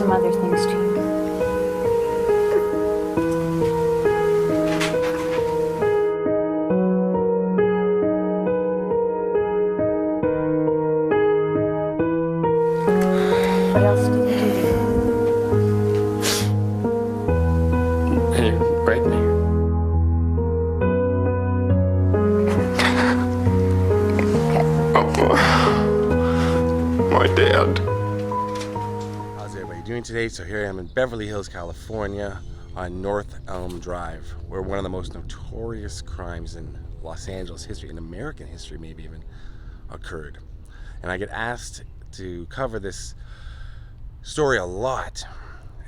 some other things to you. What else did he do to you? He raped me. My dad. How's everybody doing today? So here I am in Beverly Hills, California on North Elm Drive, where one of the most notorious crimes in Los Angeles history, in American history maybe even, occurred. And I get asked to cover this story a lot,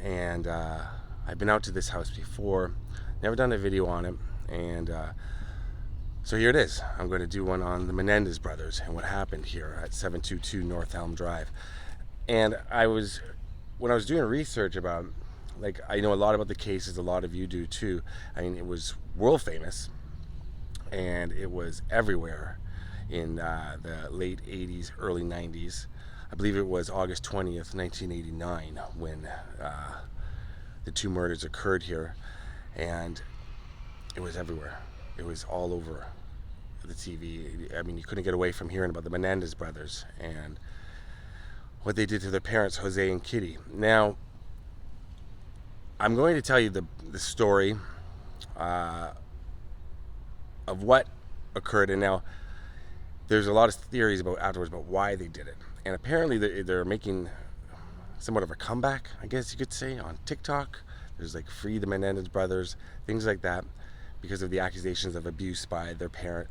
and I've been out to this house before, never done a video on it, and so here it is. I'm going to do one on the Menendez brothers and what happened here at 722 North Elm Drive. And when I was doing research about, like, I know a lot about the cases, a lot of you do too. I mean, it was world famous, and it was everywhere in the late 80s, early 90s. I believe it was August 20th, 1989, when the two murders occurred here, and it was everywhere. It was all over the TV. I mean, you couldn't get away from hearing about the Menendez brothers and what they did to their parents, José and Kitty. Now, I'm going to tell you the story of what occurred, and now there's a lot of theories afterwards about why they did it. And apparently they're making somewhat of a comeback, I guess you could say, on TikTok. There's like Free the Menendez brothers, things like that, because of the accusations of abuse by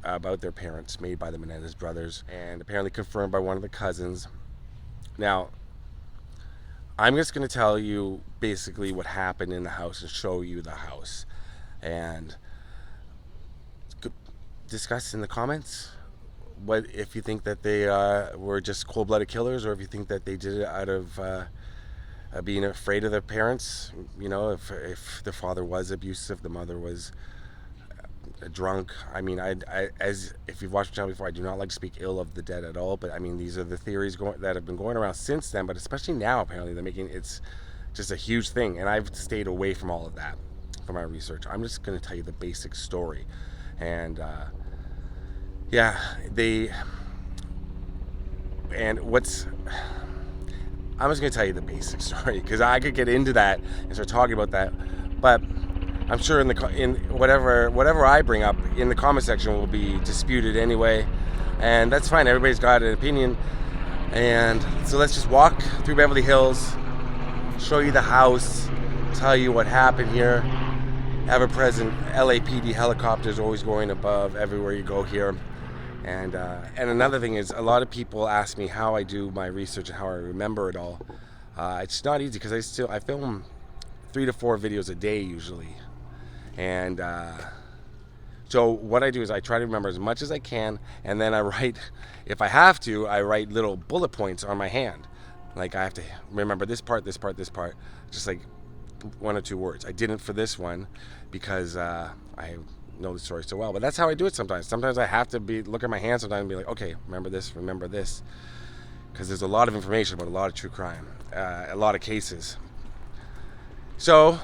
about their parents made by the Menendez brothers, and apparently confirmed by one of the cousins. Now, I'm just going to tell you basically what happened in the house and show you the house, and discuss in the comments what if you think that they were just cold-blooded killers, or if you think that they did it out of being afraid of their parents. You know, if the father was abusive, the mother was drunk. I mean, as if you've watched the channel before, I do not like to speak ill of the dead at all, but I mean, these are the theories that have been going around since then, but especially now, apparently they're making it's just a huge thing, and I've stayed away from all of that for my research. I'm just going to tell you the basic story, and yeah, I'm just going to tell you the basic story, because I could get into that and start talking about that, but I'm sure in whatever I bring up in the comment section will be disputed anyway, and that's fine. Everybody's got an opinion, and so let's just walk through Beverly Hills, show you the house, tell you what happened here. Ever-present LAPD helicopters always going above everywhere you go here, and another thing is, a lot of people ask me how I do my research and how I remember it all. It's not easy, because I film 3 to 4 videos a day usually. And so what I do is I try to remember as much as I can, and then I write, if I have to, I write little bullet points on my hand. Like, I have to remember this part, this part, this part, just like 1 or 2 words. I didn't for this one because I know the story so well, but that's how I do it sometimes. Sometimes I have to look at my hand sometimes and be like, okay, remember this, because there's a lot of information about a lot of true crime, a lot of cases. So,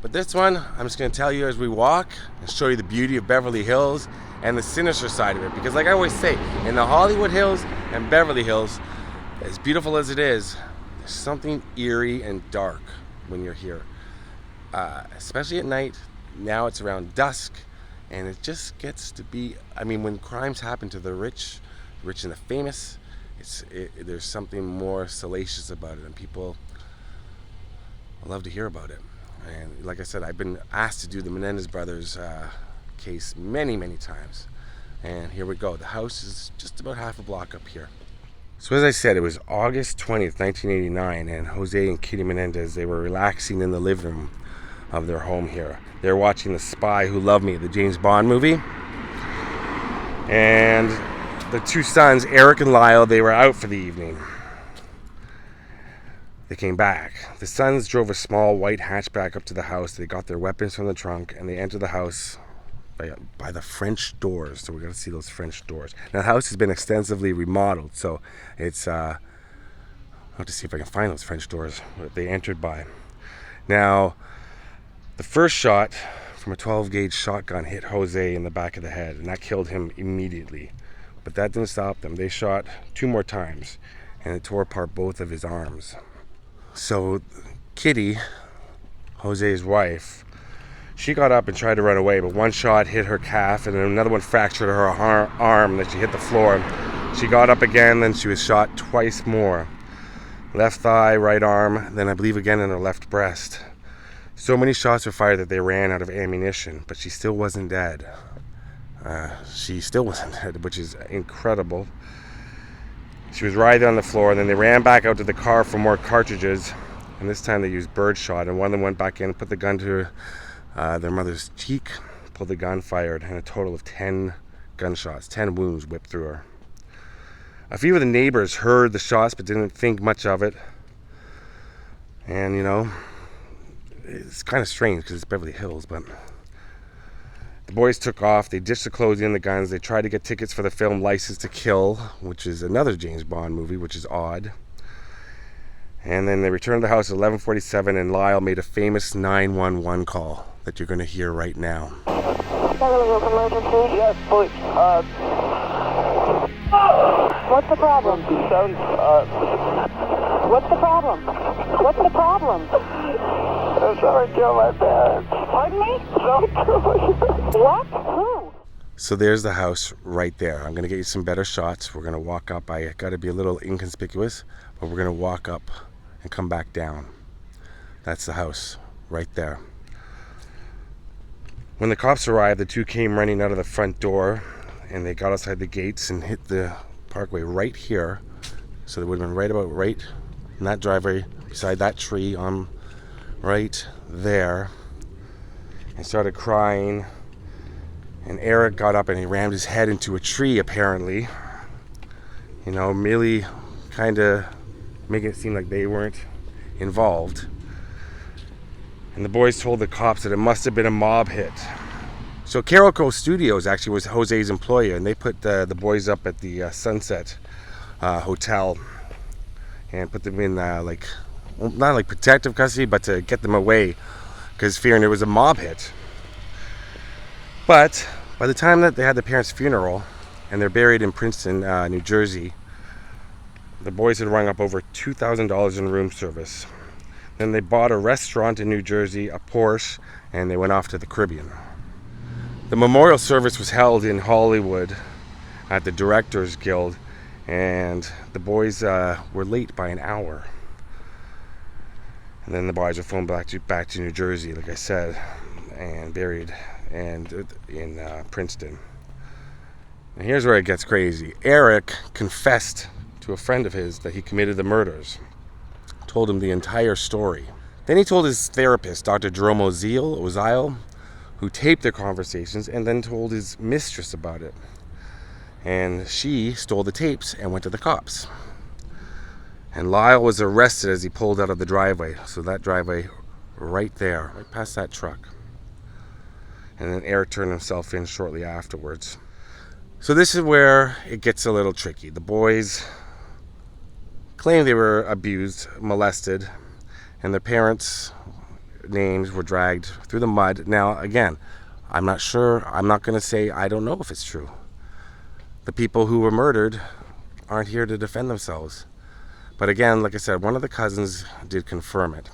but this one, I'm just going to tell you as we walk and show you the beauty of Beverly Hills and the sinister side of it. Because like I always say, in the Hollywood Hills and Beverly Hills, as beautiful as it is, there's something eerie and dark when you're here. Especially at night. Now it's around dusk, and it just gets to be, I mean, when crimes happen to the rich and the famous, there's something more salacious about it, and people love to hear about it. And like I said, I've been asked to do the Menendez brothers case many, many times. And here we go. The house is just about half a block up here. So as I said, it was August 20th, 1989, and José and Kitty Menendez, they were relaxing in the living room of their home here. They were watching The Spy Who Loved Me, the James Bond movie. And the two sons, Erik and Lyle, they were out for the evening. They came back. The sons drove a small white hatchback up to the house. They got their weapons from the trunk, and they entered the house by the French doors. So we're going to see those French doors. Now, the house has been extensively remodeled, so it's I'll have to see if I can find those French doors that they entered by. Now, the first shot from a 12-gauge shotgun hit Jose in the back of the head, and that killed him immediately. But that didn't stop them. They shot 2 more times, and it tore apart both of his arms. So Kitty, Jose's wife, she got up and tried to run away, but one shot hit her calf, and then another one fractured her arm, and then she hit the floor. She got up again, then she was shot twice more. Left thigh, right arm, then I believe again in her left breast. So many shots were fired that they ran out of ammunition, but she still wasn't dead. She still wasn't dead, which is incredible. She was writhing on the floor, and then they ran back out to the car for more cartridges, and this time they used birdshot, and one of them went back in, put the gun to their mother's cheek, pulled the gun, fired, and a total of 10 gunshots, 10 wounds whipped through her. A few of the neighbors heard the shots but didn't think much of it. And, you know, it's kind of strange because it's Beverly Hills, but the boys took off. They ditched the clothing and the guns. They tried to get tickets for the film License to Kill, which is another James Bond movie, which is odd. And then they returned to the house at 11:47, and Lyle made a famous 911 call that you're going to hear right now. Beverly Hills emergency? Yes, please. What's the problem? What's the problem? What's the problem? Someone killed my parents. Pardon me? Someone killed my parents. What? Who? So there's the house right there. I'm going to get you some better shots. We're going to walk up. I got to be a little inconspicuous, but we're going to walk up and come back down. That's the house right there. When the cops arrived, the two came running out of the front door, and they got outside the gates and hit the parkway right here. So they would have been right in that driveway beside that tree on right there, and started crying. And Erik got up and he rammed his head into a tree, apparently. You know, merely kind of making it seem like they weren't involved. And the boys told the cops that it must have been a mob hit. So Carolco Studios actually was Jose's employer, and they put the boys up at the Sunset Hotel and put them in not like protective custody, but to get them away, because fearing it was a mob hit. But by the time that they had the parents' funeral and they're buried in Princeton, New Jersey, the boys had rung up over $2,000 in room service. Then they bought a restaurant in New Jersey, a Porsche, and they went off to the Caribbean. The memorial service was held in Hollywood at the Directors Guild, and the boys were late by an hour. And then the boys were flown back to New Jersey, like I said, and buried in Princeton. And here's where it gets crazy. Erik confessed to a friend of his that he committed the murders. Told him the entire story. Then he told his therapist, Dr. Jerome Ozile, who taped their conversations, and then told his mistress about it. And she stole the tapes and went to the cops. And Lyle was arrested as he pulled out of the driveway. So that driveway right there, right past that truck. And then Erik turned himself in shortly afterwards. So this is where it gets a little tricky. The boys claimed they were abused, molested, and their parents' names were dragged through the mud. Now, again, I'm not sure. I'm not going to say I don't know if it's true. The people who were murdered aren't here to defend themselves. But again, like I said, one of the cousins did confirm it,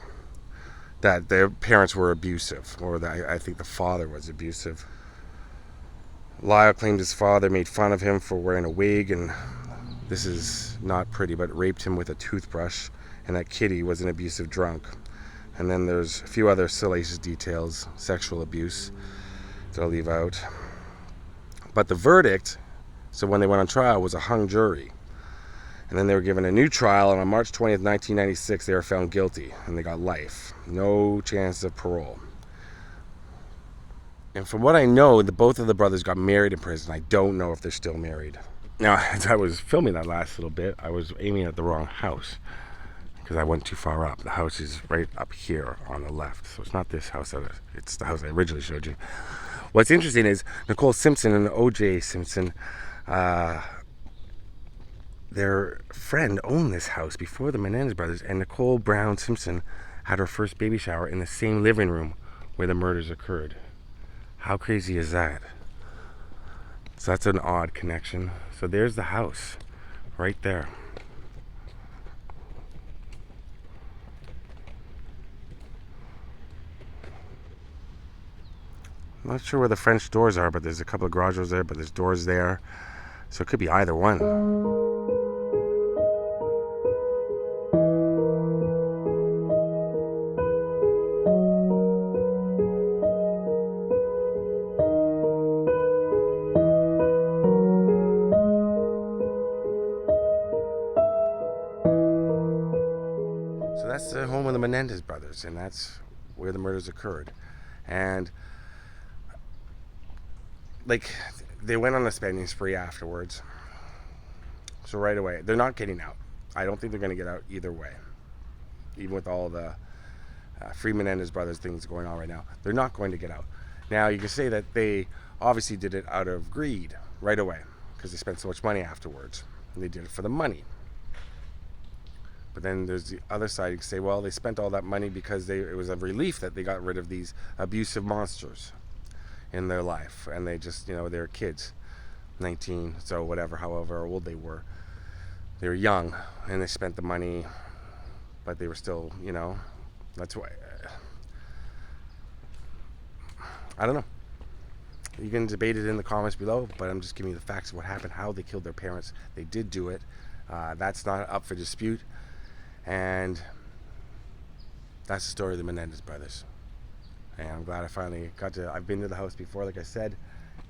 that their parents were abusive, or that I think the father was abusive. Lyle claimed his father made fun of him for wearing a wig, and this is not pretty, but raped him with a toothbrush, and that Kitty was an abusive drunk. And then there's a few other salacious details, sexual abuse, that I'll leave out. But the verdict, so when they went on trial, was a hung jury. And then they were given a new trial, and on March 20th, 1996, they were found guilty, and they got life. No chance of parole. And from what I know, both of the brothers got married in prison. I don't know if they're still married. Now, as I was filming that last little bit, I was aiming at the wrong house because I went too far up. The house is right up here on the left. So it's not this house. It's the house I originally showed you. What's interesting is Nicole Simpson and O.J. Simpson their friend owned this house before the Menendez brothers, and Nicole Brown Simpson had her first baby shower in the same living room where the murders occurred. How crazy is that? So that's an odd connection. So there's the house right there. I'm not sure where the French doors are, but there's a couple of garage doors there, but there's doors there. So it could be either one. So that's the home of the Menendez brothers, and that's where the murders occurred. And like, they went on a spending spree afterwards. So right away, they're not getting out. I don't think they're going to get out either way. Even with all the Free Menendez brothers things going on right now, they're not going to get out. Now, you can say that they obviously did it out of greed right away because they spent so much money afterwards. And they did it for the money. But then there's the other side. You can say, well, they spent all that money because it was a relief that they got rid of these abusive monsters in their life. And they just, they were kids, 19, so whatever, however old they were. They were young, and they spent the money, but they were still, that's why. I don't know. You can debate it in the comments below, but I'm just giving you the facts of what happened, how they killed their parents. They did do it. That's not up for dispute. And that's the story of the Menendez brothers. And I'm glad I finally I've been to the house before, like I said.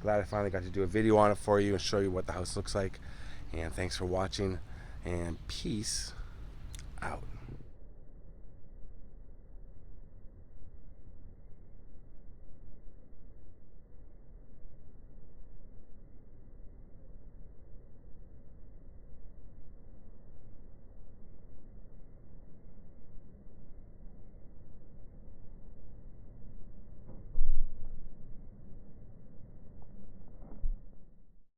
Glad I finally got to do a video on it for you and show you what the house looks like. And thanks for watching. And peace out.